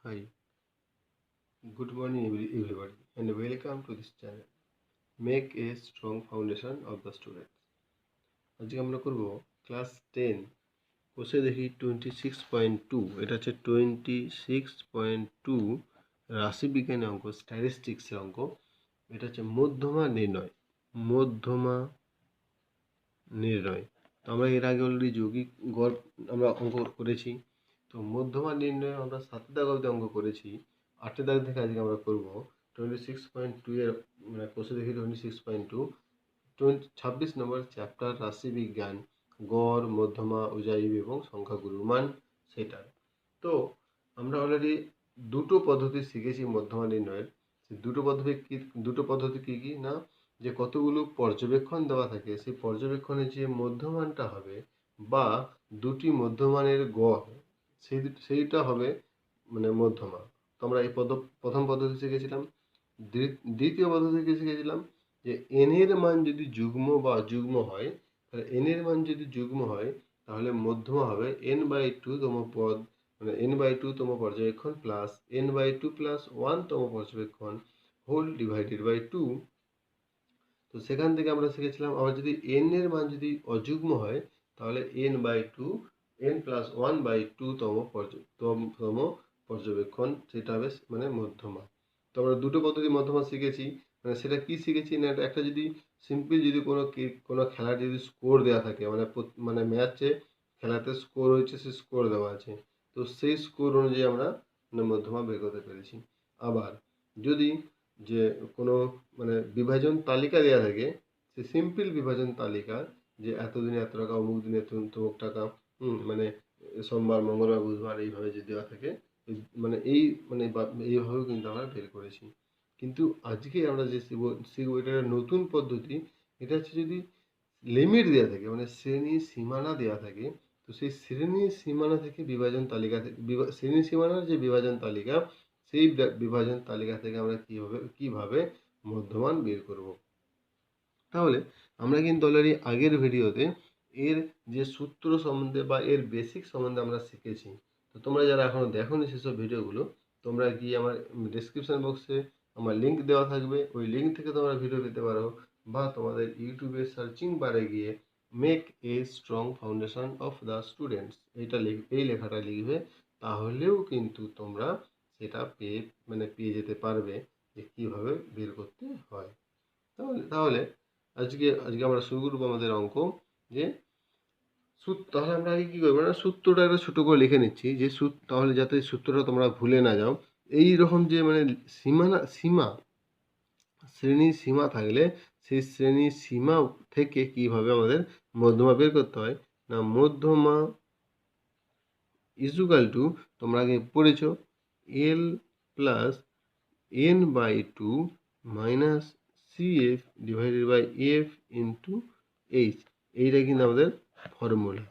Hi, good morning everybody and welcome to this channel. Make a strong foundation of the students. আজকে আমরা করব class 10 কোষে দেখি 26.2 এটা হচ্ছে 26.2 রাশিবিজ্ঞানের অঙ্ক স্ট্যাটিস্টিক্সের অঙ্ক। এটা হচ্ছে মধ্যমা নির্ণয়। মধ্যমা নির্ণয় তো আমরা এর আগে অলরেডি যৌগিক গড় আমরা অঙ্ক করেছি। তো মধ্যমা নির্ণয় আমরা 7 দাগ অবধি অঙ্ক করেছি। 8 দাগ থেকে আজকে আমরা করব 26.2 এর মানে কোষে দেখি 26.2 26 নম্বর চ্যাপ্টার রাশিবিজ্ঞান গড় মধ্যমা উজাইব এবং সংখ্যাগুরুর মান সেটা। তো আমরা অলরেডি দুটো পদ্ধতি শিখেছি মধ্যমা নির্ণয়ের। সেই দুটো পদ্ধতি কি কি না, যে কতগুলো পর্যবেক্ষণ দেওয়া থাকে সেই পর্যবেক্ষণে যে মধ্যমানটা হবে বা দুটি মধ্যমানের গড় সেইটা হবে মানে মধ্যমা। তো আমরা এই প্রথম পদ্ধতি শিখেছিলাম। দ্বিতীয় পদ্ধতি কি শিখেছিলাম, যে এন এর মান যদি যুগ্ম বা অযুগ্ম হয়, তাহলে এন এর মান যদি যুগ্ম হয় তাহলে মধ্যমা হবে n/2 তম পদ, মানে n/2 তম পর্যবেক্ষণ প্লাস n/2 প্লাস 1 তম পর্যবেক্ষণ হোল ডিভাইডেড বাই 2। তো সেখান থেকে আমরা শিখেছিলাম আবার যদি n এর মান যদি অযুগ্ম হয় তাহলে n/2 n প্লাস 1/2 তম পর্যবেক্ষণ সেটা হবে মানে মধ্যমা। তো আমরা দুটো পদ্ধতি মধ্যমা শিখেছি। মানে সেটা কি শিখেছি না, একটা যদি সিম্পল যদি কোনো খেলার যদি স্কোর দেওয়া থাকে, মানে ম্যাচে খেলাতে স্কোর হয়েছে, সে স্কোর দেওয়া আছে, তো সেই স্কোর অনুযায়ী আমরা মানে মধ্যমা বের করতে পেরেছি। আবার যদি যে কোনো মানে বিভাজন তালিকা দেওয়া থাকে, সে সিম্পল বিভাজন তালিকা, যে এতদিনে এত টাকা, অমুক দিনে তমুক টাকা, মানে সোমবার মঙ্গলবার বুধবার এইভাবে যে দেওয়া থাকে, মানে এইভাবেও কিন্তু আমরা বের করেছি। কিন্তু আজকে আমরা যে শিখবো এটা একটা নতুন পদ্ধতি। এটা হচ্ছে যদি লিমিট দেওয়া থাকে, মানে শ্রেণী সীমানা দেওয়া থাকে, তো সেই শ্রেণী সীমানা থেকে বিভাজন তালিকা থেকে শ্রেণী সীমানার যে বিভাজন তালিকা, সেই বিভাজন তালিকা থেকে আমরা কিভাবে মধ্যমান বের করব। তাহলে আমরা কিন্তু অলরেডি আগের ভিডিওতে এর যে সূত্র সম্বন্ধে বা এর বেসিক সম্বন্ধে আমরা শিখেছি। তো তোমরা যারা এখনো দেখোনি সেসব ভিডিওগুলো, তোমরা গিয়ে আমার ডেসক্রিপশন বক্সে আমার লিঙ্ক দেওয়া থাকবে, ওই লিঙ্ক থেকে তোমরা ভিডিও পেতে পারো, বা তোমাদের ইউটিউবে সার্চিং বারে গিয়ে make a strong foundation of the students এই লেখাটা লিখবে, তাহলেও কিন্তু তোমরা সেটা পেয়ে যেতে পারবে যে কীভাবে বের করতে হয়। তাহলে আজকে আমরা শুরু করবো আমাদের অঙ্ক। যে তাহলে আমরা আগে কি করবো না, সূত্রটা একটা ছোট করে লিখে নিচ্ছি, যে তাহলে যাতে সূত্রটা তোমরা ভুলে না যাও। এই রকম যে মানে শ্রেণীর সীমা থাকলে সেই শ্রেণীর সীমা থেকে কিভাবে আমাদের মধ্যমা বের করতে হয় না, মধ্যমা ইজুকাল টু, তোমরা আগে পড়েছ, L plus n/2 minus CF divided by F into H. এইটা কিন্তু আমাদের ফর্মুলা।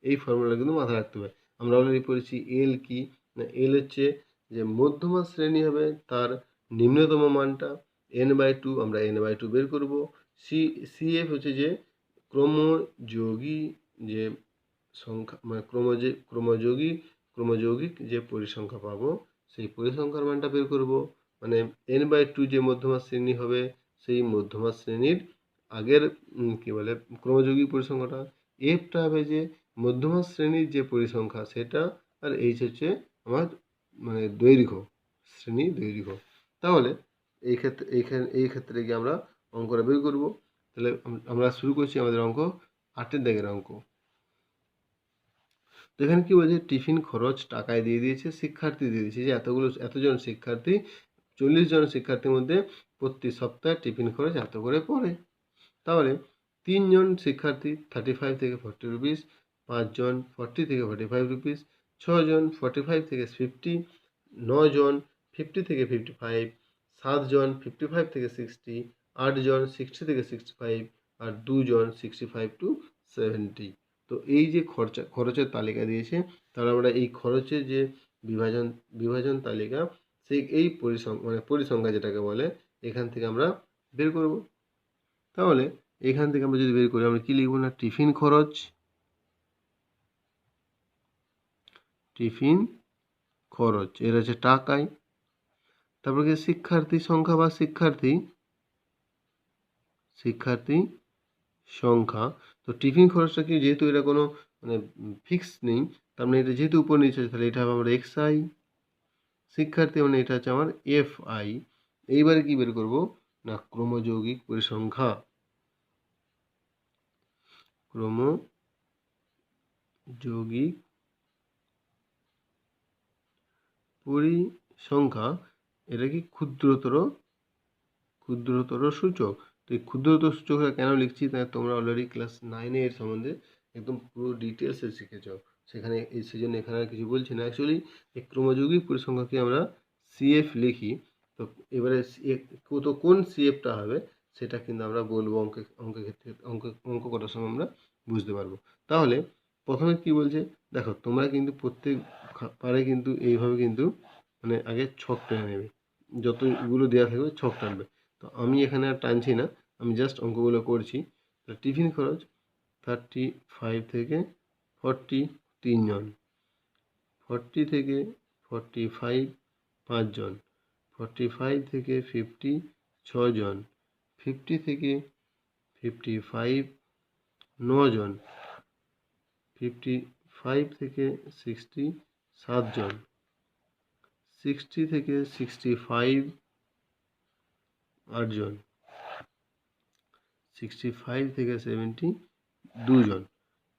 এই ফর্মুলা কিন্তু মাথায় রাখতে হবে। আমরা অলরেডি পড়েছি এল কি না, এল হচ্ছে যে মধ্যমা শ্রেণী হবে তার নিম্নতম মানটা n/2, আমরা n/2 বের করব। CF হচ্ছে যে ক্রমযোগী যে সংখ্যা, মানে ক্রমযৌগিক যে পরিসংখ্যা পাবো, সেই পরিসংখ্যার মানটা বের করব। মানে n/2 যে মধ্যমা শ্রেণী হবে, সেই মধ্যমা শ্রেণীর আগের কি বলে ক্রমযৌগিক পরিসংখ্যাটা, এফটা হবে যে মধ্যমা শ্রেণীর যে পরিসংখ্যা সেটা, আর এইচ হচ্ছে আমার মানে শ্রেণী দৈর্ঘ্য। তাহলে এই ক্ষেত্রে গিয়ে আমরা অঙ্কটা বের করব। তাহলে আমরা শুরু করছি আমাদের অঙ্ক 8 দাগের অঙ্ক। তো এখানে কি বলছে, টিফিন খরচ টাকায় দিয়ে দিয়েছে, শিক্ষার্থী দিয়ে দিয়েছে যে এতজন শিক্ষার্থী, 40 জন শিক্ষার্থীর মধ্যে প্রতি সপ্তাহে টিফিন খরচ এত করে পড়ে। তাহলে 3 জন শিক্ষার্থী 35 থেকে 40 রুপিস, 5 জন 40 থেকে 45 রুপিস, 6 জন 45 থেকে 50, 9 জন 50 থেকে 55, 7 জন 55 থেকে 60, 8 জন 60 থেকে 65, আর 2 জন 65 টু 70। তো এই যে খরচের তালিকা দিয়েছে, তাহলে আমরা এই খরচের যে বিভাজন তালিকা, এই পরিসংখ্যা যেটাকে বলে, এখান থেকে আমরা বের করব। তাহলে এখান থেকে আমরা যদি বের করি, আমরা কি লিখব না, টিফিন খরচ, এর আছে টাকায়। তারপর কি শিক্ষার্থী সংখ্যা বা শিক্ষার্থী সংখ্যা। তো টিফিন খরচটা কি, যেহেতু এটা কোনো মানে ফিক্স নেই, তার মানে এটা যেহেতু উপর নিচে আছে, তাহলে এটা হবে আমার এক্স আই। শিক্ষার্থী মানে এটা হচ্ছে আমার এফ আই। এইবারে কি বের করব না, ক্রমযৌগিক পরিসংখ্যা। ক্রমযৌগিক পরিসংখ্যা, এটা কি ক্ষুদ্রতর সূচক। তো এই ক্ষুদ্রতর সূচকটা কেন লিখছি, তাই তোমরা অলরেডি ক্লাস 9-এ এর সম্বন্ধে একদম পুরো ডিটেলসে শিখেছ। সেখানে সেই জন্য এখানে আর কিছু বলছি না। অ্যাকচুয়ালি এই ক্রমযৌগিক পরিসংখ্যাকে আমরা সিএফ লিখি। তো এবারে তো কোন সিএফটা হবে সেটা কিন্তু আমরা বলবো অঙ্কের ক্ষেত্রে, অঙ্ক করার সময় আমরা বুঝতে পারবো। তাহলে প্রথমে কি বলছে দেখো, তোমরা কিন্তু প্রত্যেক পারে কিন্তু এইভাবে কিন্তু মানে আগে ছক টেনে নেবে, যতগুলো দেওয়া থাকবে ছক টানবে। তো আমি এখানে আর টানছি না, আমি জাস্ট অঙ্কগুলো করছি। তো টিফিন খরচ 35 থেকে 40 3 জন, 40 থেকে 45 5 জন, 45 থেকে 50 6 জন, 50 থেকে 55 9 জন, 55 থেকে 60 7 জন, 60 থেকে 65 8 জন, 65 থেকে 70 2 জন।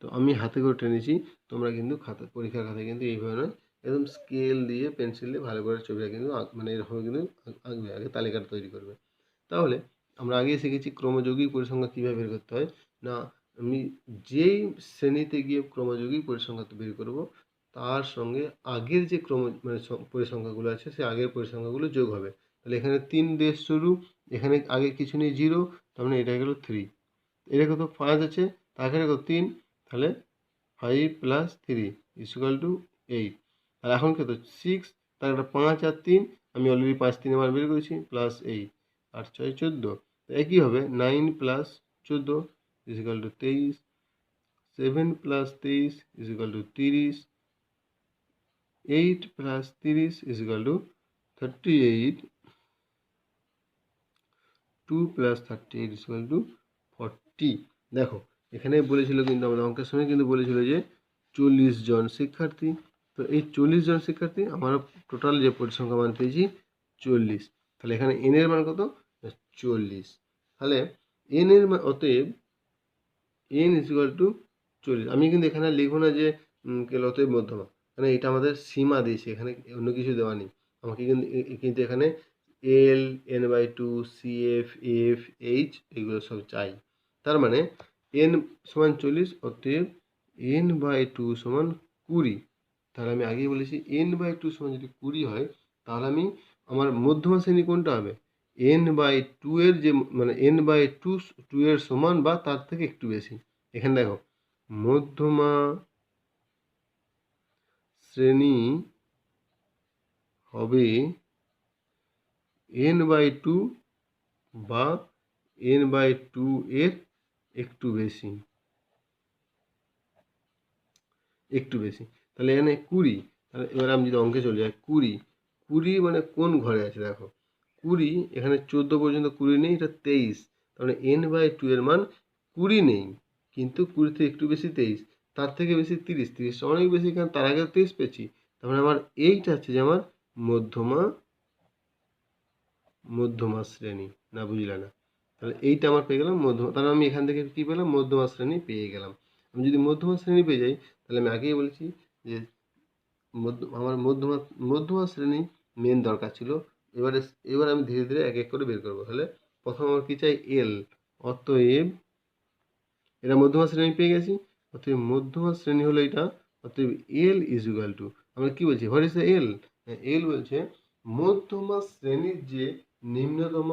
তো আমি হাতে করে টেনেছি, তোমরা কিন্তু পরীক্ষার খাতায় কিন্তু এইভাবে নয়, একদম স্কেল দিয়ে পেন্সিল দিয়ে ভালো করে ছবিটা কিন্তু মানে এরকমভাবে কিন্তু আঁকবে, আগে তালিকাটা তৈরি করবে। তাহলে আমরা আগেই শিখেছি ক্রমযৌগিক পরিসংখ্যা কীভাবে বের করতে হয়। না, আমি যেই শ্রেণীতে গিয়ে ক্রমযৌগিক পরিসংখ্যা বের করব, তার সঙ্গে আগের যে মানে পরিসংখ্যাগুলো আছে সেই আগের পরিসংখ্যাগুলো যোগ হবে। তাহলে এখানে 3 দিয়ে শুরু, এখানে আগে কিছু নেই 0, তার মানে এটা গেল 3। এটা কত 5 আছে, তার কত 3, তাহলে 5 + 3 = 8। আর এখন কত 6, তার একটা 5 আর 3, আমি অলরেডি 5 3 বার বের করেছি, +8 8 6 14। একই হবে 9 + 14 = 23, 7 + 23 = 30, 8 + 30 = 38, 2 + 38 = 40। দেখো এখানে বলেছিল কিন্তু আমাদের অঙ্কের সময় কিন্তু বলেছিল যে 40 জন শিক্ষার্থী। তো এই 40 জন শিক্ষার্থী আমার টোটাল যে পরিসংখ্যা মান পেয়েছি 40। তাহলে এখানে এন এর মান কত 40। তাহলে এন এর মান, অতএব n = 40। আমি কিন্তু এখানে লিখবো না যে অতএব মধ্যমা, মানে এটা আমাদের সীমা দিয়েছে, এখানে অন্য কিছু দেওয়া নেই। আমাকে কিন্তু এখানে L, n/2, CF, F, H এগুলো সব চাই। তার মানে n = 40, অতএব n/2 = 20। তাহলে আমি আগেই বলেছি n/2 যদি 20 হয়, তাহলে আমার মধ্যমা শ্রেণী কোনটা হবে, n/2 এর যে মানে n/2 এর সমান বা তার থেকে একটু বেশি। এখানে দেখো মধ্যমা শ্রেণী হবে n/2 বা n/2 এর একটু বেশি। তাহলে এখানে 20। তাহলে এবার আমি যদি অঙ্কে চলে যাই, 20 মানে কোন ঘরে আছে দেখো, 20 এখানে 14 পর্যন্ত 20 নেই, এটা 23। তাহলে n/2 এর মান 20 নেই, কিন্তু 20 থেকে একটু বেশি 23, তার থেকে বেশি 30, 30 অনেক বেশি, কারণ তার আগে 23 পেয়েছি। তাহলে আমার এইটা হচ্ছে যে আমার মধ্যমা শ্রেণী। না বুঝলে না, তাহলে এইটা আমার পেয়ে গেলাম মধ্যমা। তাহলে আমি এখান থেকে কি পেলাম, মধ্যমা শ্রেণী পেয়ে গেলাম। আমি যদি মধ্যমা শ্রেণী পেয়ে যাই, তাহলে আমি আগেই বলেছি যে আমার মধ্যমা শ্রেণী মেন দরকার ছিল। এবার আমি ধীরে ধীরে এক এক করে বের করবো। তাহলে প্রথম আমার কি চাই, এল। অতএব এটা মধ্যমা শ্রেণী পেয়ে গেছি, অতএব মধ্যমা শ্রেণী হলো এটা। অতএব এল = আমরা কি বলছি, হোয়াট ইজ দ্য এল। এল বলছে মধ্যমা শ্রেণীর যে নিম্নতম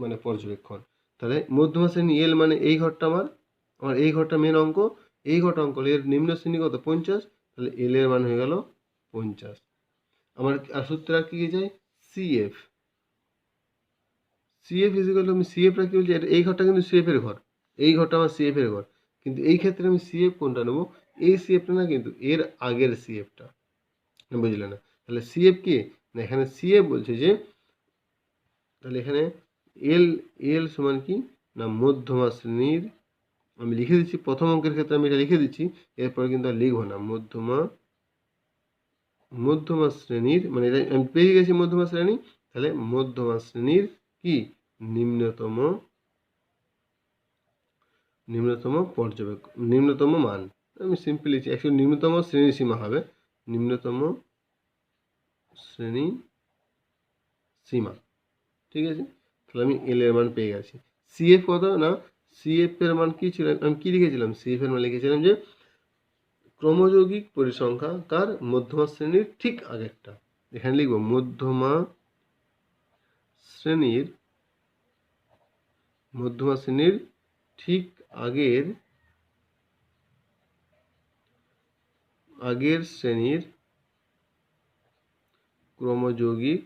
মানে পর্যবেক্ষণ। তাহলে মধ্যমা শ্রেণী এল মানে এই ঘরটা আমার এই ঘরটা মেন অঙ্ক, এই ঘরটা অঙ্ক, এর নিম্ন শ্রেণী কত 50। তাহলে এল এর মান হয়ে গেল 50। আমার সূত্র আর কি চাই, সিএফ। আমি সিএফটা কি বলছি, এই ঘরটা কিন্তু সিএফ এর ঘর, এই ঘরটা আমার সিএফ এর ঘর, কিন্তু এই ক্ষেত্রে আমি সিএফ কোনটা নেবো, এই সিএফটা না, কিন্তু এর আগের সিএফটা, বুঝলে না। তাহলে সিএফ কে না, এখানে সিএফ বলছে যে, তাহলে এখানে এল এল সমান কি না মধ্যমা শ্রেণীর, আমি লিখে দিচ্ছি প্রথম অঙ্কের ক্ষেত্রে আমি এটা লিখে দিচ্ছি, এরপরে কিন্তু আর লিখবো না। মধ্যমা শ্রেণীর মানে এটা আমি পেয়ে গেছি মধ্যমা শ্রেণী, তাহলে মধ্যমা শ্রেণীর কি নিম্নতম পর্যবেক্ষণ, নিম্নতম মান, আমি সিম্পল লিখছি, অ্যাকচুয়ালি নিম্নতম শ্রেণী সীমা হবে, নিম্নতম শ্রেণী সীমা, ঠিক আছে। তাহলে আমি এল এর মান পেয়ে গেছি। সিএফ কত না, সিএফ এর মান কি ছিল, আমি কি লিখেছিলাম, সিএফ এর মান লিখেছিলাম যে ক্রমযৌগিক পরিসংখ্যা কার মধ্যমা শ্রেণীর ঠিক আগেরটা, এখানে লিখবো মধ্যমা শ্রেণীর ঠিক আগের শ্রেণীর ক্রমযৌগিক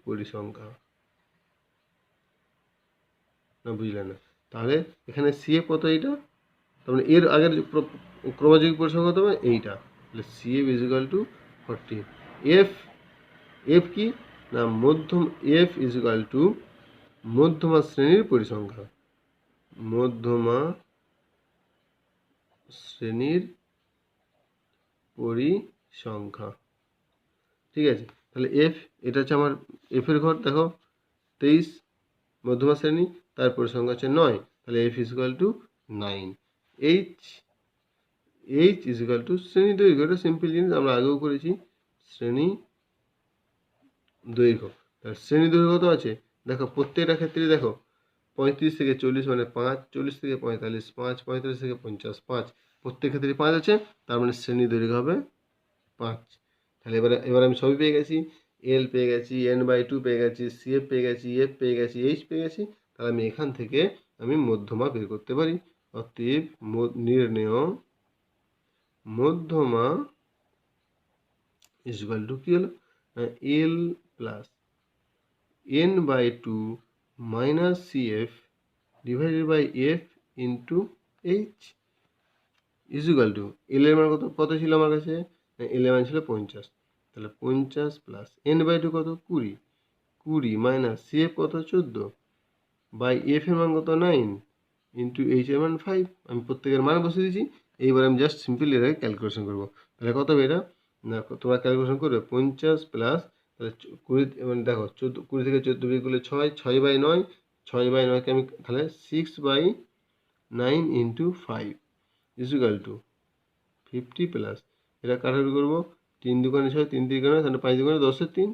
পরিসংখ্যা, না বুঝলেন না। তাহলে এখানে সিএফ কত, এইটা, তার মানে এর আগের ক্রমযৌগিক পরিসংখ্যা কত হবে এইটা, তাহলে CF is equal two 40। F কি না এফ ইজ ইকুয়াল টু মধ্যমা শ্রেণীর পরিসংখ্যা, মধ্যমা শ্রেণীর পরিসংখ্যা, ঠিক আছে। তাহলে এফ, এটা হচ্ছে আমার এফের ঘর, দেখো 23 মধ্যমা শ্রেণী, তার পরিসংখ্যা হচ্ছে 9, তাহলে F is equal two 9। H is equal two শ্রেণী দৈর্ঘ্য, এটা সিম্পল জিনিস, আমরা আগেও করেছি, শ্রেণী দৈর্ঘ্য। তাহলে শ্রেণী দৈর্ঘ্য কত আছে দেখো, প্রত্যেকটা ক্ষেত্রে দেখো 35 থেকে 40 মানে 5, 40 থেকে 45 5, 45 থেকে 50 5, প্রত্যেক ক্ষেত্রে 5 আছে, তার মানে শ্রেণী দৈর্ঘ্য হবে 5। তাহলে এবার আমি সবই পেয়ে গেছি, এল পেয়ে গেছি, n/2 পেয়ে গেছি, সিএফ পেয়ে গেছি, এফ পেয়ে গেছি, এইচ পেয়ে গেছি, তাহলে আমি এখান থেকে আমি মধ্যমা বের করতে পারি। অতএব নির্ণেয় মধ্যমা ইজ ইকুয়াল টু কি হলো, L plus n/2 minus CF divided by F into H is equal to, L এর মান কত ছিল আমার কাছে, এল এর মান ছিল 50, তাহলে 50 প্লাস n/2 কত 20 মাইনাস সিএফ কত 14 বাই এফ এর মান কত 9 ইন্টু এইচ এর মান 5, আমি প্রত্যেকের মান বসিয়ে দিয়েছি। এইবার আমি জাস্ট সিম্পল এটাকে ক্যালকুলেশন করবো, তাহলে কত হবে এটা না, তোমরা ক্যালকুলেশন করবে 50 প্লাস, তাহলে 20 মানে দেখো 20 থেকে 14 বিয়োগ করলে 6, 6/9, 6/9কে আমি তাহলে 6/9 into 5 is equal two 50 plus, এটা কাটাকুটি করবো, 3 দুগুণে 6, 3 3 তাহলে 5 দুগুণে 10/3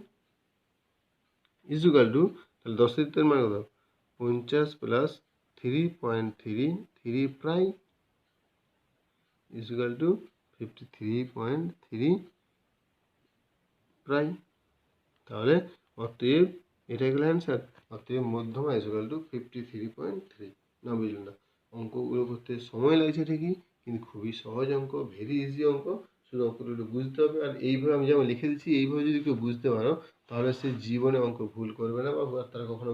ইজ ইকুয়াল টু, তাহলে 10/3 মানে কত 50 প্লাস 3.33 প্রায় ইজ ইকুয়াল টু 53.3 প্রায়। তাহলে অতএব এটাই হলো অ্যান্সার, অতএব মধ্যমা ইজ ইকুয়াল টু 53.3। না বুঝলেন না, অঙ্কগুলো করতে সময় লাগছে ঠিকই, কিন্তু খুবই সহজ অঙ্ক, ভেরি ইজি অঙ্ক, শুধু অঙ্কটা একটু বুঝতে হবে। আর এইভাবে আমি যেমন লিখে দিচ্ছি, এইভাবে যদি কেউ বুঝতে পারো, তাহলে সে জীবনে অঙ্ক ভুল করবে না, বা তারা কখনো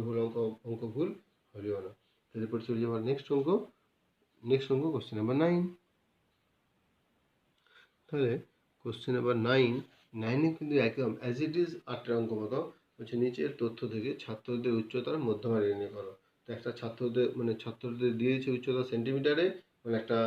অঙ্ক ভুল হবেও না। এরপর চলে যাবো নেক্সট অঙ্ক কোশ্চেন নাম্বার 9। তাহলে কোশ্চেন নাম্বার 9 কিন্তু একদম অ্যাজ ইট ইজ 8 অঙ্ক মতো হচ্ছে, নিচের তথ্য থেকে ছাত্রদের উচ্চতার মধ্যমা নির্ণয় করো। তো একটা ছাত্রদের দিয়ে দিয়েছে উচ্চতা সেন্টিমিটারে, মানে একটা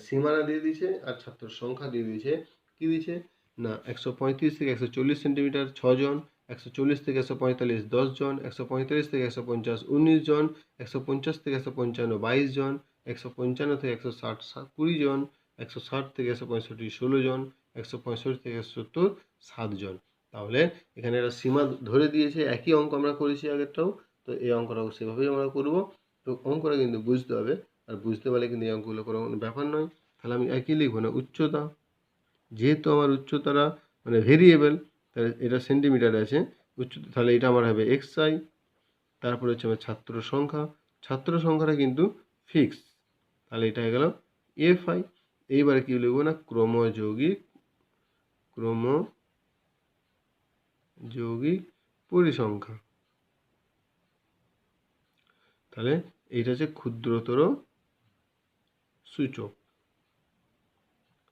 সীমানা দিয়ে দিয়েছে, আর ছাত্রের সংখ্যা দিয়ে দিয়েছে, কি দিয়েছে না 135 থেকে 140 সেন্টিমিটার 6 জন, 140 থেকে 145 10 জন, 145 থেকে 150 19 জন, 150 থেকে 155 22 জন, 155 থেকে 160 20 জন, 160 থেকে 165 16 জন, 165 থেকে 170 7 জন। তাহলে এখানে একটা সীমা ধরে দিয়েছে, একই অঙ্ক আমরা করেছি আগেরটাও, তো এই অঙ্কটাও সেভাবেই আমরা করব। তো অঙ্কটা কিন্তু বুঝতে হবে, আর বুঝতে পারলে কিন্তু এই অঙ্কগুলো কোনো ব্যাপার নয়। তাহলে আমি একই লিখবো না, উচ্চতা, যেহেতু আমার উচ্চতারা ভেরিয়েবল, তাহলে এটা সেন্টিমিটারে আছে উচ্চতা, তাহলে এটা আমার হবে xi, তারপরে হচ্ছে আমার ছাত্র সংখ্যাটা কিন্তু ফিক্স, তাহলে এটা হয়ে গেল fi। এইবারে কি লিখবো না, ক্রমযৌগিক পরিসংখ্যা, তাহলে এইটা হচ্ছে ক্ষুদ্রতর সূচক,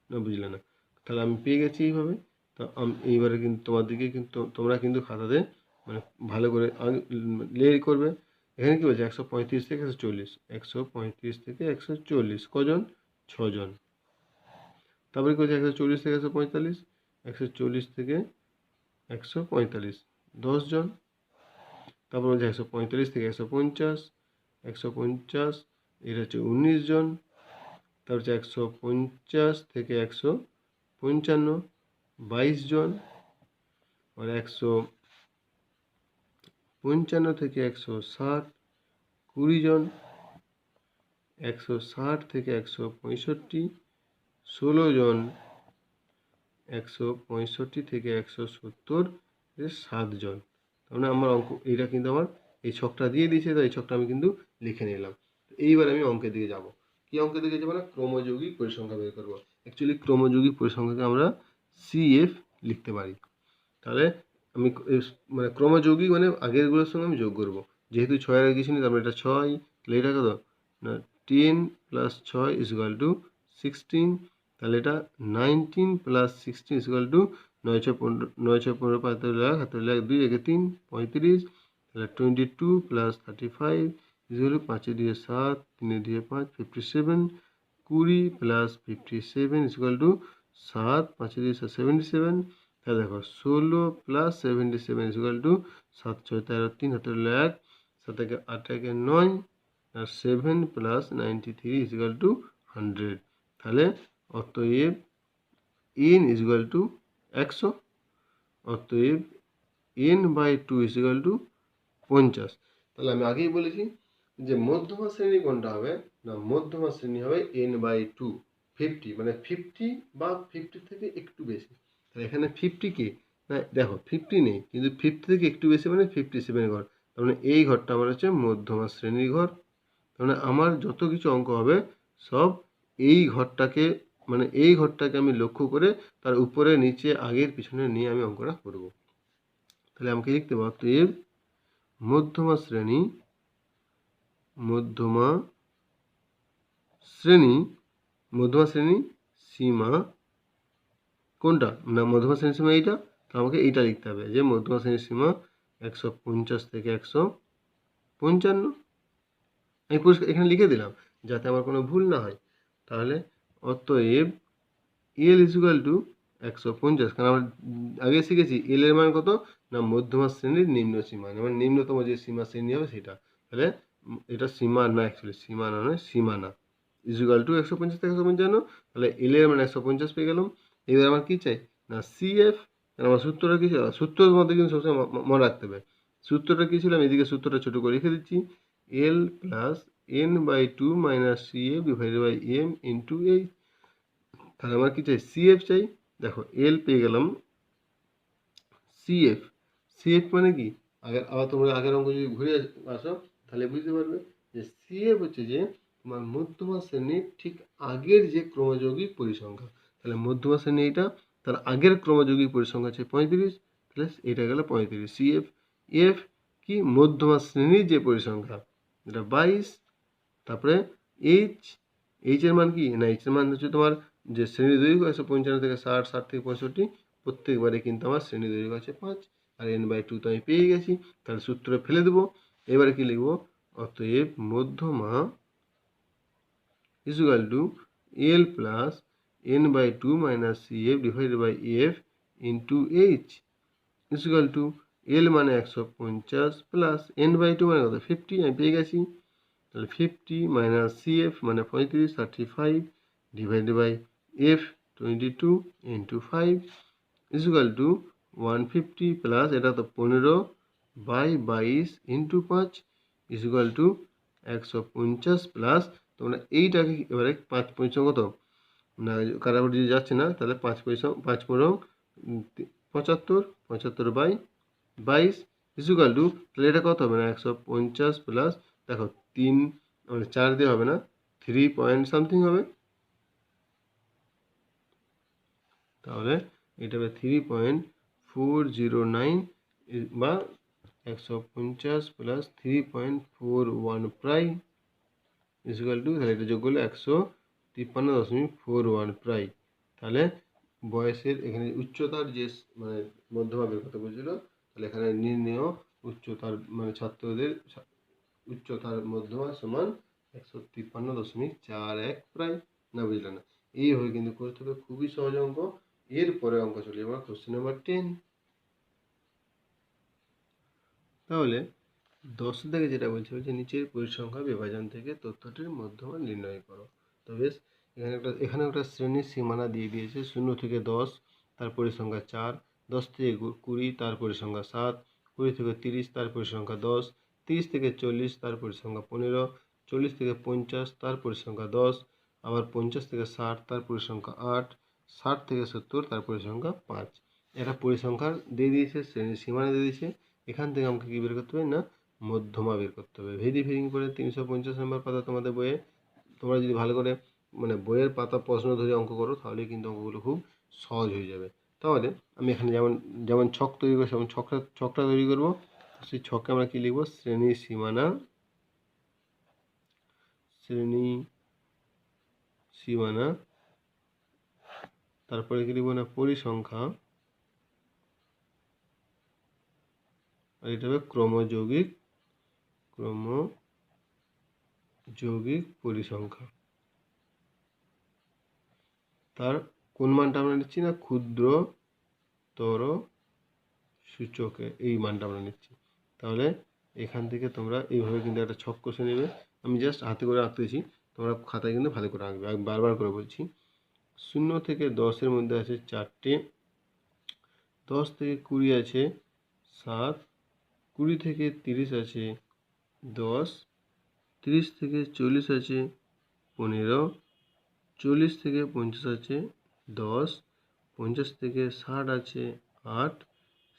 না বুঝলে না। তাহলে আমি পেয়ে গেছি এইভাবে। তো এইবারে কিন্তু তোমাদেরকে কিন্তু তোমরা কিন্তু খাতাতে মানে ভালো করে লে করবে। এখানে কী বলছে 135 থেকে 140, 135 থেকে 140 কজন? 6 জন। তারপরে কী বলছে 140 থেকে 145, 140 থেকে 145 10 জন। তারপর বলছে 145 থেকে 150, 150 এটা হচ্ছে 19 জন। তারপর হচ্ছে 150 থেকে 155 22 জন। আর 155 থেকে 160 20 জন। 160 থেকে 165 16 জন। 165 থেকে 170 7 জন। তার মানে আমার অঙ্ক এইটা কিন্তু আমার এই ছকটা দিয়ে দিয়েছে, তো এই ছকটা আমি কিন্তু লিখে নিলাম। এইবার আমি অঙ্কের দিকে যাব। কি অঙ্কের দিকে যাবো না? ক্রমযৌগিক পরিসংখ্যা বের করবো। অ্যাকচুয়ালি ক্রমযৌগিক পরিসংখ্যাকে আমরা CF লিখতে পারি। তাহলে আমি মানে ক্রমযৌগিক মানে আগেরগুলোর সঙ্গে আমি যোগ করবো। যেহেতু 6 আগে কিছু নেই, তারপরে এটা 6, তাহলে এটা কত না 10 + 6 = 16। তাহলে এটা 19 + 16 = 9 6 15, 9 6 15 5 1 2 1 3 35। তাহলে 22 + 35 = 5 2 7 3 2 5 57। 20 + 57 = 7 5 2 77। তাহলে দেখো 16 + 77 = 7 6 13 3 1 7 8 1 9 আর 7 + 93 = 100। তাহলে অতএব n = 100। অতএব n/2 = 50। তাহলে আমি আগেই বলেছি যে মধ্যমা শ্রেণী কোনটা হবে না, মধ্যমা শ্রেণী হবে n/2 50, মানে 50 বা 50 থেকে একটু বেশি। তাহলে এখানে 50 কি না, দেখো 50 নেই, কিন্তু 50 থেকে একটু বেশি মানে 57 ঘর। তার মানে এই ঘরটা আমার হচ্ছে মধ্যমা শ্রেণীর ঘর। তার মানে আমার যত কিছু অঙ্ক হবে সব এই ঘরটাকে মানে এই ঘরটাকে আমি লক্ষ্য করে তার উপরে নিচে আগের পিছনে নিয়ে আমি অঙ্কটা করব। তাহলে আমাকে লিখতে হবে অতএব মধ্যমা শ্রেণী সীমা কোনটা না, মধ্যমা শ্রেণীর সীমা এইটা। তো আমাকে এইটা লিখতে হবে যে মধ্যমা শ্রেণীর সীমা 150 থেকে 155। আমি পরিষ্কার এখানে লিখে দিলাম যাতে আমার কোনো ভুল না হয়। তাহলে অতএব L = 150, কারণ আমরা আগে শিখেছি L এর মান কত না মধ্যমা শ্রেণীর নিম্ন সীমা, মানে নিম্নতম যে সীমা শ্রেণী হবে সেটা। তাহলে এটা সীমা না, অ্যাকচুয়ালি সীমা নয় সীমানা = 150 থেকে 155। তাহলে L এর মান 150 পেয়ে গেলাম। এবার আমার কি চাই না CF। আমার সূত্রটা কি ছিল? সূত্রের মধ্যে কিন্তু সবসময় মনে রাখতে হবে সূত্রটা কি ছিল। আমি এদিকে সূত্রটা ছোট করে লিখে দিচ্ছি। L + n/2 - CF / m × h। তাহলে আমার কি চাই CF চাই। দেখো L পেয়ে গেলাম, CF মানে কি আবার তোমরা আগের অঙ্ক যদি ঘুরে আসো তাহলে বুঝতে পারবে যে CF হচ্ছে যে তোমার মধ্যমা শ্রেণীর ঠিক আগের যে ক্রমযৌগিক পরিসংখ্যা। তাহলে মধ্যমা শ্রেণী এইটা, তার আগের ক্রমযৌগিক পরিসংখ্যা আছে 35, প্লাস এটা গেল 35 CF। F কি মধ্যমা শ্রেণীর যে পরিসংখ্যা এটা 22। তারপরে H এর মান কি না, H এর মান হচ্ছে তোমার যে শ্রেণী দৈর্ঘ্য 155 থেকে 60, 60 থেকে 65 প্রত্যেকবারে কিন্তু আমার শ্রেণী দৈর্ঘ্য আছে 5। আর n/2 তো আমি পেয়ে গেছি। তাহলে সূত্র ফেলে দেবো। এবারে কি লিখবো অতএব মধ্যমা = L + n/2 - CF / f × h = L মানে 150 প্লাস n/2 মানে কত 50, আমি পেয়ে গেছি। তাহলে 50 - CF মানে 35 35 / f 22 × 5 = 150 প্লাস এটা তো 15/22 × 5 = 150 প্লাস তোমরা এইটাকে এবারে 5 পয়সা কত না কাটাকুটি যাচ্ছে না, তাহলে 5 পয়সা 5 15 75 75/22 = তাহলে এটা কত হবে না 150 প্লাস দেখো 3 মানে 4 দিয়ে হবে না 3 পয়েন্ট সামথিং হবে। তাহলে এটা হবে 3.409 বা 150 প্লাস 3.41 প্রায় = তাহলে এটা যোগ করলে 153.41 প্রায়। তাহলে বয়সের এখানে উচ্চতার যে মানে মধ্যমা বের করতে বলছিল, তাহলে এখানে নির্ণেয় উচ্চতার মানে ছাত্রদের উচ্চতার মধ্যমা সমান 153.41 প্রায়, না বুঝলে না? এইভাবে কিন্তু করতে হবে, খুবই সহজ অঙ্ক। এরপরে অঙ্ক চলে যাবো কোশ্চেন নাম্বার 10। তাহলে 10 থেকে যেটা বলছে নিচের পরিসংখ্যা বিভাজন থেকে তথ্যটির মধ্যমা নির্ণয় করো। তো বেশ, এখানে একটা শ্রেণীর সীমানা দিয়ে দিয়েছে, 0 থেকে 10 তার পরিসংখ্যা 4, 10 থেকে 20 তার পরিসংখ্যা 7, 20 থেকে 30 তার পরিসংখ্যা 10, 30 থেকে 40 তার পরিসংখ্যা 15, 40 থেকে 50 তার পরিসংখ্যা 10, আবার 50 থেকে 60 তার পরিসংখ্যা 8, 60 থেকে 70 তার পরিসংখ্যা 5। এটা পরিসংখ্যা দিয়ে দিয়েছে, শ্রেণীর সীমানা দিয়ে দিয়েছে। এখান থেকে আমাকে কী বের করতে হবে না মধ্যমা বের করতে হবে। ভেরি করে 350 নম্বর পাতা তোমাদের বইয়ে, তোমরা যদি ভালো করে মানে বইয়ের পাতা প্রশ্ন ধরে অঙ্ক করো তাহলে কিন্তু অঙ্কগুলো খুব সহজ হয়ে যাবে। তাহলে আমি এখানে যেমন যেমন ছক তৈরি করবো সেমন ছকটা তৈরি করবো। সেই ছকে আমরা কী লিখবো, শ্রেণী সীমানা, তারপরে কি লিখবো না পরিসংখ্যা, আর এটা হবে ক্রমযৌগিক পরিসংখ্যা। তার কোন মানটা আমরা নিচ্ছি না ক্ষুদ্রতর সূচকে, এই মানটা আমরা নিচ্ছি। তাহলে এখান থেকে তোমরা এইভাবে কিন্তু একটা ছক কষে নেবে। আমি জাস্ট হাতে করে আঁকতেছি, তোমরা খাতায় কিন্তু ভালো করে আঁকবে। আমি বারবার করে বলছি, 0 থেকে 10-এর মধ্যে আছে 4টে, 10 থেকে 20 আছে 7, 20 থেকে 30 আছে 10, 30 থেকে 40 আছে 15, 40 থেকে 50 আছে 10, 50 থেকে 60 আছে 8,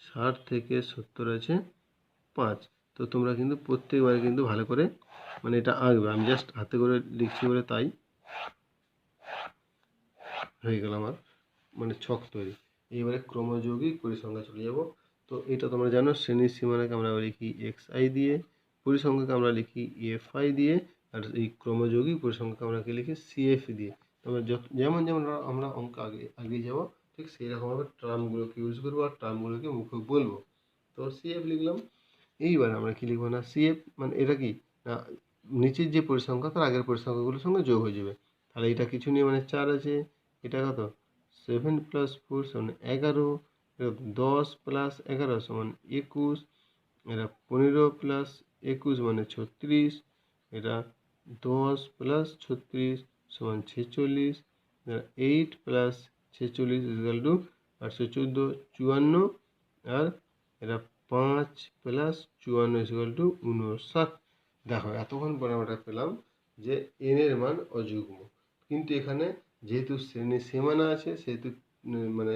60 থেকে 70 আছে 5। তো তোমরা কিন্তু প্রত্যেকবারে কিন্তু ভালো করে মানে এটা আঁকবে। আমি জাস্ট হাতে করে লিখছি বলে তাই হয়ে গেল আমার মানে ছক তৈরি। এইবারে ক্রমযৌগিক পরিসংখ্যা চলে যাব। তো এটা তোমরা জানো, শ্রেণীর সীমানাকে আমরা লিখি xi দিয়ে, পরিসংখ্যাকে আমরা লিখি fi দিয়ে, আর এই ক্রমযৌগিক পরিসংখ্যাকে আমরা কি লিখি cf দিয়ে। তোমরা যেমন আমরা অঙ্ক আগে যাব ঠিক সেই রকমভাবে টার্মগুলোকে ইউজ করবো আর টার্মগুলোকে মুখে বলবো। তো cf লিখলাম। এইবার আমরা কি লিখবো না cf মানে এটা কি না নিচের যে পরিসংখ্যা তার আগের পরিসংখ্যাগুলোর সঙ্গে যোগ হয়ে যাবে। তাহলে এটা কিছু নিয়ে মানে 4 আছে, এটা কত 7 + 4 = 11, 10 + 11 = 21, এটা 15 + 21 মানে 36, এটা 10 + 36 = 46, 8 + 46 = 814, 54, আর এটা 5 + 54 = 59। দেখো এতক্ষণ পরে আমরা পেলাম যে n এর মান অযুগ্ম, কিন্তু এখানে যেহেতু শ্রেণীর সীমানা আছে সেহেতু মানে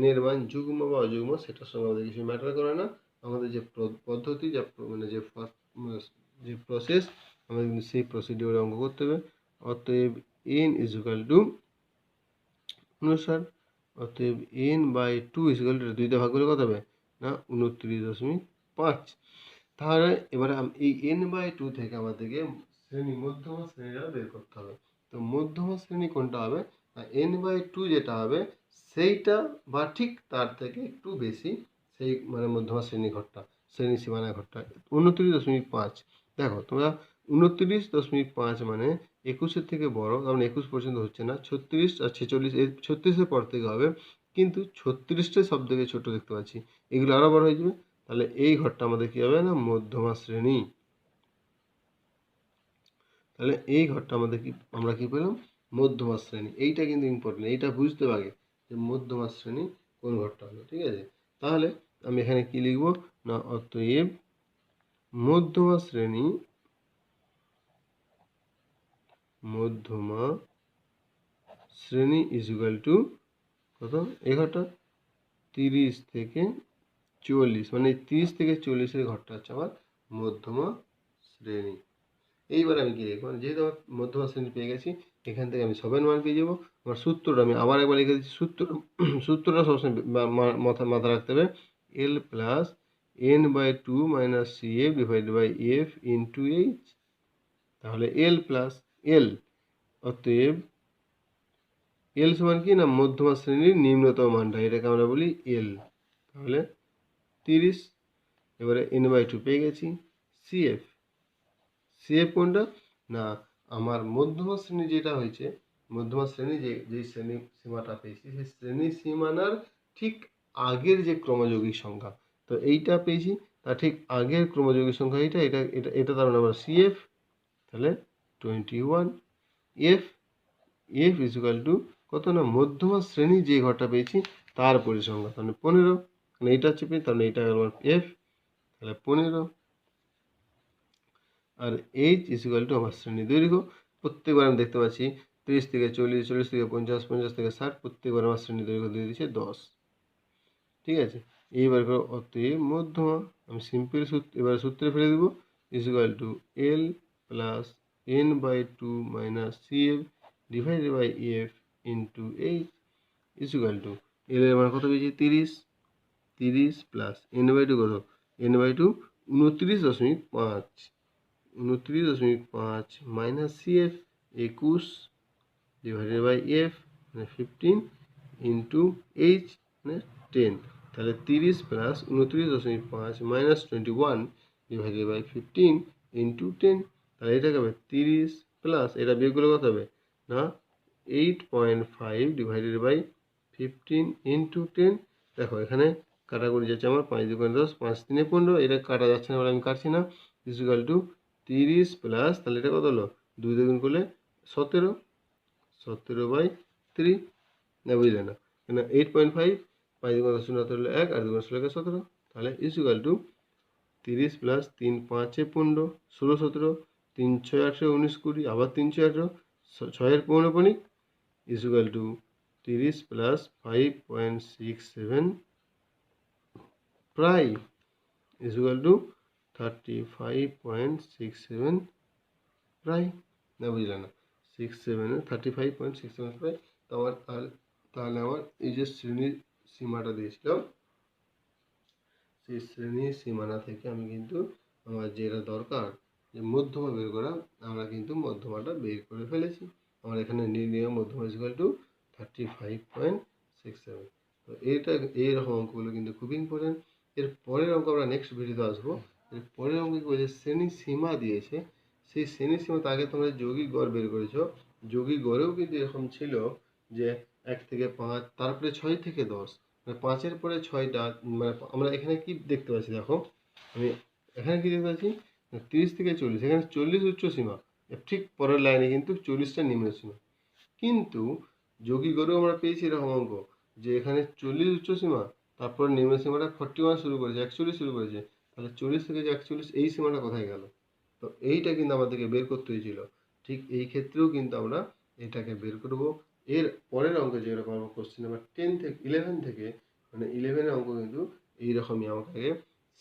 n এর মান যুগ্ম বা অযুগ্ম সেটার সঙ্গে আমাদের কিছু ম্যাটার করে না। আমাদের যে পদ্ধতি মানে যে প্রসেস আমাদের কিন্তু সেই প্রসিডিওরে অঙ্ক করতে হবে। অতএব n = 59, অতএব n/2 = 2 দিয়ে ভাগ করলে কত হবে না 29.5। তাহলে এবারে এই n/2 থেকে আমাদেরকে মধ্যমা শ্রেণীটা বের করতে হবে। তো মধ্যমা শ্রেণী কোনটা হবে না n/2 যেটা হবে সেইটা বা ঠিক তার থেকে একটু বেশি, সেই মানে মধ্যমা শ্রেণী সীমানা ঘরটা 29.5। দেখো তোমরা 29.5 মানে 21-এর থেকে বড়, কারণ 21 পর্যন্ত হচ্ছে না, 36 আর 46, 36-এর পর থেকে হবে, কিন্তু 36টাই সব থেকে ছোট দেখতে পাচ্ছি, এগুলো আরও বড় হয়ে যাবে। তাহলে এই ঘরটা আমাদের কী হবে না মধ্যমা শ্রেণী। তাহলে এই ঘরটা আমাদের আমরা কি পেলাম মধ্যমা শ্রেণী। এইটা কিন্তু ইম্পর্টেন্ট, এইটা বুঝতে হবে যে মধ্যমা শ্রেণী কোন ঘরটা হলো, ঠিক আছে? তাহলে আমি এখানে কি লিখব না অতএব মধ্যমা শ্রেণী = কত এই ঘরটা 30 থেকে 40, মানে 30 থেকে 40-এর ঘরটা হচ্ছে আমার মধ্যমা শ্রেণী। এইবার আমি কি লিখবো, যেহেতু আমার মধ্যমা শ্রেণী পেয়ে গেছি, এখান থেকে আমি সবের মান পেয়ে যাবো। আমার সূত্রটা আমি আবার একবার লিখে দিচ্ছি, সূত্রটা সবসময় মাথা রাখতে হবে, L + n/2 - CF/F × H। তাহলে L + L, অতএব এল সমান কি না মধ্যমা শ্রেণীর নিম্নতম মানটা, এটাকে আমরা বলি এল। তাহলে 30। এবারে n/2 পেয়ে গেছি। সিএফ, সিএফ কোনটা না আমার মধ্যমা শ্রেণী যেটা হয়েছে, মধ্যমা শ্রেণী যে শ্রেণী সীমাটা পেয়েছি সেই শ্রেণী সীমানার ঠিক আগের যে ক্রমযৌগিক সংখ্যা, তো এইটা পেয়েছি তার ঠিক আগের ক্রমযৌগিক সংখ্যা এটা এটা এটা এটা তার মানে আমরা সিএফ। তাহলে 21। F, F is equal two কত না মধ্যমা শ্রেণী যে ঘরটা পেয়েছি তার পরিসংখ্যা, তাহলে 15, মানে এইটা হচ্ছে তাহলে এইটা আমার এফ, তাহলে 15। আর এইচ ইজ ইকুয়াল টু আমার শ্রেণী দৈর্ঘ্য। প্রত্যেকবার আমি দেখতে পাচ্ছি 30 থেকে 40, 40 থেকে 50, 50 থেকে 60, প্রত্যেকবার আমার শ্রেণী দৈর্ঘ্য দিয়ে দিচ্ছে 10। ঠিক আছে, এইবার করো অতএব মধ্যমা, আমি সিম্পল এবার সূত্রে ফেলে দেবো, is equal to L plus n/2 minus CF divided by F into H is equal to L এর মান কত পেয়েছি 30, 30 প্লাস n/2 কত, n/2 29.5, 29.5 minus CF 21 divided by F মানে 15 ইন্টু এইচ মানে 10। তাহলে 30 plus 29.5 minus 21 divided by 15 into 10। তাহলে এটাকে হবে 30 প্লাস এটা বিয়োগ করলে কত হবে না 8.5 ডিভাইডেড বাই 15 ইন্টু 10। দেখো এখানে কাটাকুটি যাচ্ছে আমার 5 2 10, 5 3 15, এটা কাটা যাচ্ছে না বলে আমি কাটছি না। ইজ ইকুয়াল টু 30 প্লাস তাহলে এটা কত হলো 2 দিয়ে গুণ করলে 17, 17/3, না বুঝলে না কেন 8.5, 5 দুগুণ 10 হলো 1 আর 2 গুণ 16 17। তাহলে ইজ ইকুয়াল টু 30 প্লাস 3 5 15 16 17, 3 6 18 19 20, আবার 3 6 18, 6 এর পৌনঃপুনিক ইজ ইকুয়াল টু 30 প্লাস 5.67 প্রায় ইজ ইকুয়াল টু 35.67 প্রায়, না বুঝলে না 67 35.67 প্রায়। তো আমার তাহলে আমার এই যে শ্রেণীর সীমাটা দিয়েছিলাম সেই শ্রেণীর সীমানা থেকে আমি কিন্তু আমার যেটা দরকার যে মধ্যমা বের করা, আমরা কিন্তু মধ্যমাটা বের করে ফেলেছি। আমার এখানে নির্ণয় মধ্যমা ইজ ইকুয়াল টু 35.67। তো এইরকম অঙ্কগুলো কিন্তু খুব ইম্পর্টেন্ট। এর পরের অঙ্ক আমরা নেক্সট ভিডিওতে আসবো। এর পরের অঙ্ক কি বলছে শ্রেণী সীমা দিয়েছে, সেই শ্রেণী সীমাতে আগে তোমরা যৌগিক গড় বের করেছো, যৌগিক গড়েও কিন্তু এরকম ছিল যে 1 থেকে 5, তারপরে 6 থেকে 10, মানে 5-এর পরে 6টা, মানে আমরা এখানে কি দেখতে পাচ্ছি দেখো, আমি এখানে কি দেখতে পাচ্ছি 30 থেকে 40, এখানে 40 উচ্চ সীমা, ঠিক পরের লাইনে কিন্তু 40টা নিম্ন সীমা। কিন্তু যৌগিক গড়েও আমরা পেয়েছি এরকম অঙ্ক যে এখানে 40 উচ্চ সীমা, তারপর নিম্ন সীমাটা 41 শুরু করেছে, 41 শুরু করেছে, তাহলে 40 থেকে যে 41 এই সীমাটা কোথায় গেল, তো এইটা কিন্তু আমাদেরকে বের করতে হয়েছিল। ঠিক এই ক্ষেত্রেও কিন্তু আমরা এটাকে বের করব। এর পরের অঙ্ক যেরকম আমরা কোশ্চেন নাম্বার 10 থেকে 11 থেকে, মানে 11-এর অঙ্ক কিন্তু এইরকমই আমাকে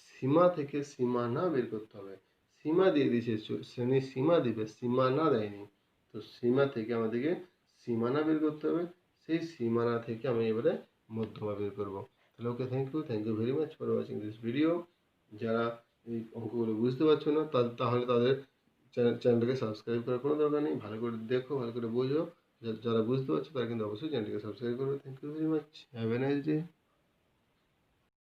সীমা থেকে সীমানা বের করতে হবে। সীমা দিয়ে দিয়েছে, শ্রেণীর সীমা দিবে, সীমানা দেয়নি। তো সীমা থেকে আমাদেরকে সীমানা বের করতে হবে, সেই সীমানা থেকে আমি এবারে মধ্যমা বের করব। তাহলে okay, thank you very much for watching this video. যারা এই অঙ্কগুলো বুঝতে পারছো না তাহলে তাদের চ্যানেলটাকে সাবস্ক্রাইব করার কোনো দরকার নেই, ভালো করে দেখো, ভালো করে বোঝো। যারা বুঝতে পারছো তারা কিন্তু অবশ্যই চ্যানেলটিকে সাবস্ক্রাইব করবে। Thank you very much, have a nice day.